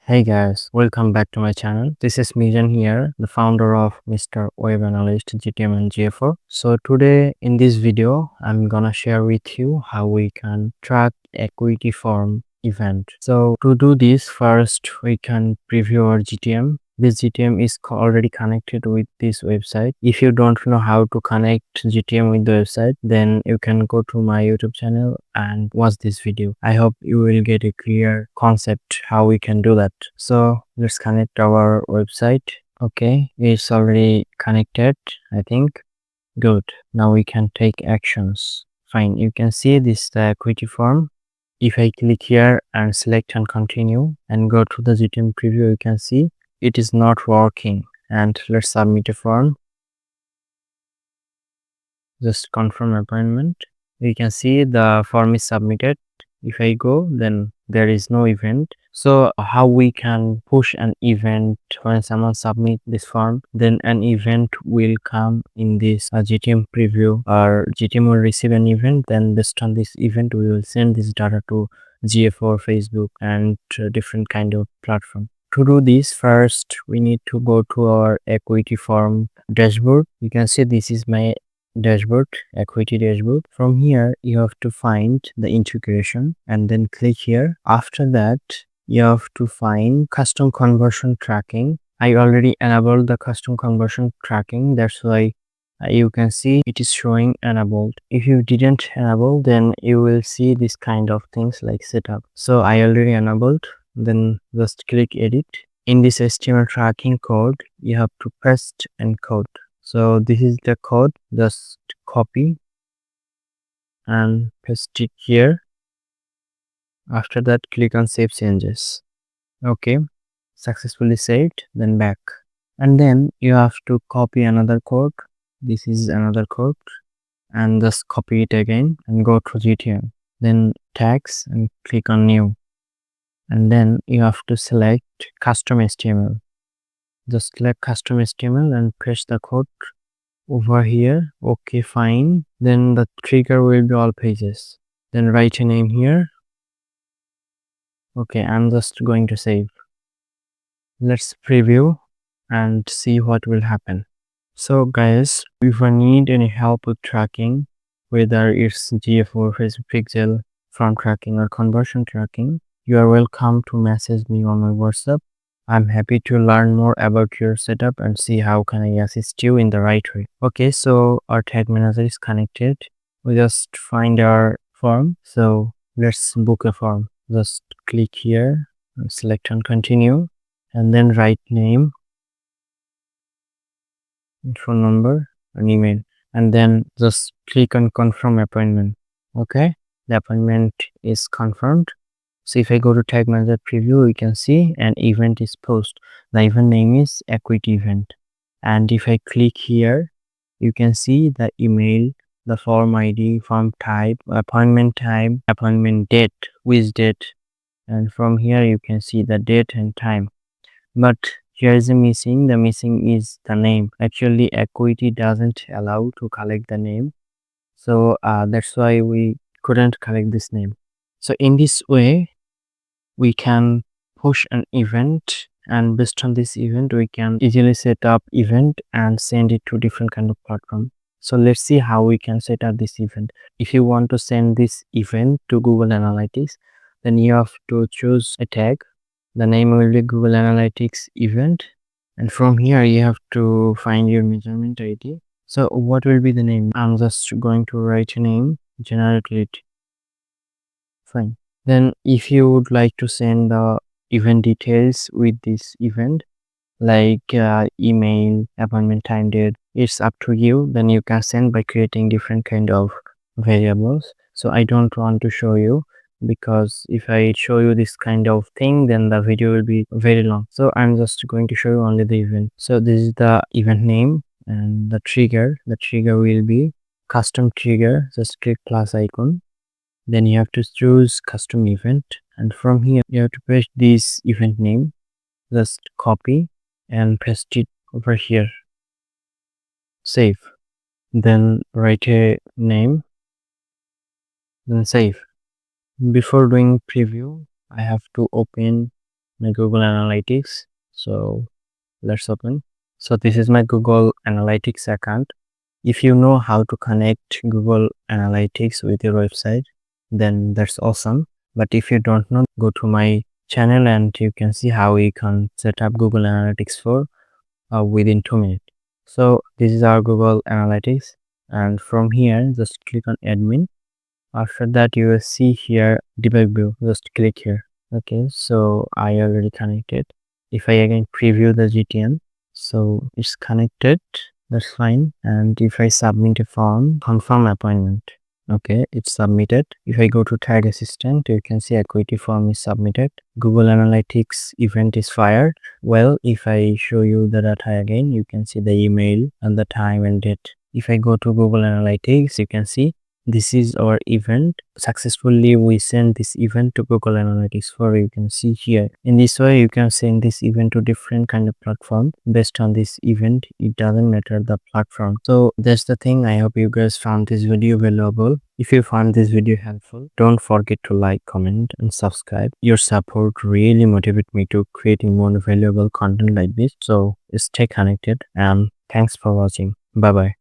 Hey guys, welcome back to my channel. This is Mijan here, the founder of Mr. Web Analyst GTM and GFO. So today in this video, I'm gonna share with you how we can track Acuity form event. So to do this, first we can preview our GTM. This GTM is already connected with this website. If you don't know how to connect GTM with the website, then you can go to my YouTube channel and watch this video. I hope you will get a clear concept how we can do that. So let's connect our website. Okay, it's already connected, I think. Good. Now we can take actions. Fine, you can see this the Acuity form. If I click here and select and continue and go to the GTM preview, you can see it is not working. And let's submit a form. Just confirm appointment. You can see the form is submitted. If I go, then there is no event. So how we can push an event when someone submit this form, then an event will come in this GTM preview, or GTM will receive an event. Then based on this event, we will send this data to GFO, Facebook, and different kind of platform. To do this, first we need to go to our Acuity form dashboard. You can see this is my dashboard, Acuity dashboard. From here you have to find the integration and then click here. After that you have to find custom conversion tracking. I already enabled the custom conversion tracking, that's why you can see it is showing enabled. If you didn't enable, then you will see this kind of things like setup. So I already enabled. Then just click edit. In this HTML tracking code, you have to paste and code. So this is the code. Just copy and paste it here. After that, click on save changes. Okay, successfully saved. Then back, and then you have to copy another code. This is another code, and just copy it again and go to GTM. Then tags and click on new. And then you have to select custom HTML. Just select custom HTML and paste the code over here. Okay, fine. Then the trigger will be all pages. Then write a name here. Okay, I'm just going to save. Let's preview and see what will happen. So guys, if you need any help with tracking, whether it's GFO, Facebook Pixel, form tracking, or conversion tracking, you are welcome to message me on my WhatsApp. I'm happy to learn more about your setup and see how can I assist you in the right way. Okay, so our tag manager is connected. We just find our form. So let's book a form. Just click here and select and continue, and then write name, phone number, and email, and then just click on confirm appointment. Okay, the appointment is confirmed. So if I go to tag manager preview, you can see an event is post. The event name is Acuity event, and if I click here, you can see the email, the form ID, form type, appointment time, appointment date, which date, and from here you can see the date and time. But here is the missing is the name. Actually Acuity doesn't allow to collect the name, so that's why we couldn't collect this name. So in this way we can push an event, and based on this event we can easily set up event and send it to different kind of platform. So let's see how we can set up this event. If you want to send this event to Google Analytics, then you have to choose a tag. The name will be Google Analytics event, and from here you have to find your measurement ID. So what will be the name? I'm just going to write a name, generate it. Fine. Then if you would like to send the event details with this event, like email, appointment time, date, it's up to you. Then you can send by creating different kind of variables. So I don't want to show you, because if I show you this kind of thing, then the video will be very long. So I'm just going to show you only the event. So this is the event name, and the trigger will be custom trigger. Just click plus icon. Then you have to choose custom event, and from here you have to paste this event name. Just copy and paste it over here. Save. Then write a name, then save. Before doing preview, I have to open my Google Analytics. So let's open. So this is my Google Analytics account. If you know how to connect Google Analytics with your website, then that's awesome. But if you don't know, go to my channel and you can see how you can set up Google Analytics for within 2 minutes. So this is our Google Analytics, and from here just click on admin. After that you will see here debug view, just click here. Okay, so I already connected. If I again preview the GTM, so it's connected, that's fine. And if I submit a form, confirm appointment, okay, it's submitted. If I go to Tag Assistant, you can see Acuity form is submitted. Google Analytics event is fired. Well, if I show you the data again, you can see the email and the time and date. If I go to Google Analytics, you can see this is our event. Successfully we send this event to Google Analytics for, you can see here. In this way you can send this event to different kind of platform based on this event. It doesn't matter the platform. So that's the thing. I hope you guys found this video valuable. If you found this video helpful, don't forget to like, comment and subscribe. Your support really motivates me to creating more valuable content like this. So stay connected and thanks for watching. Bye bye.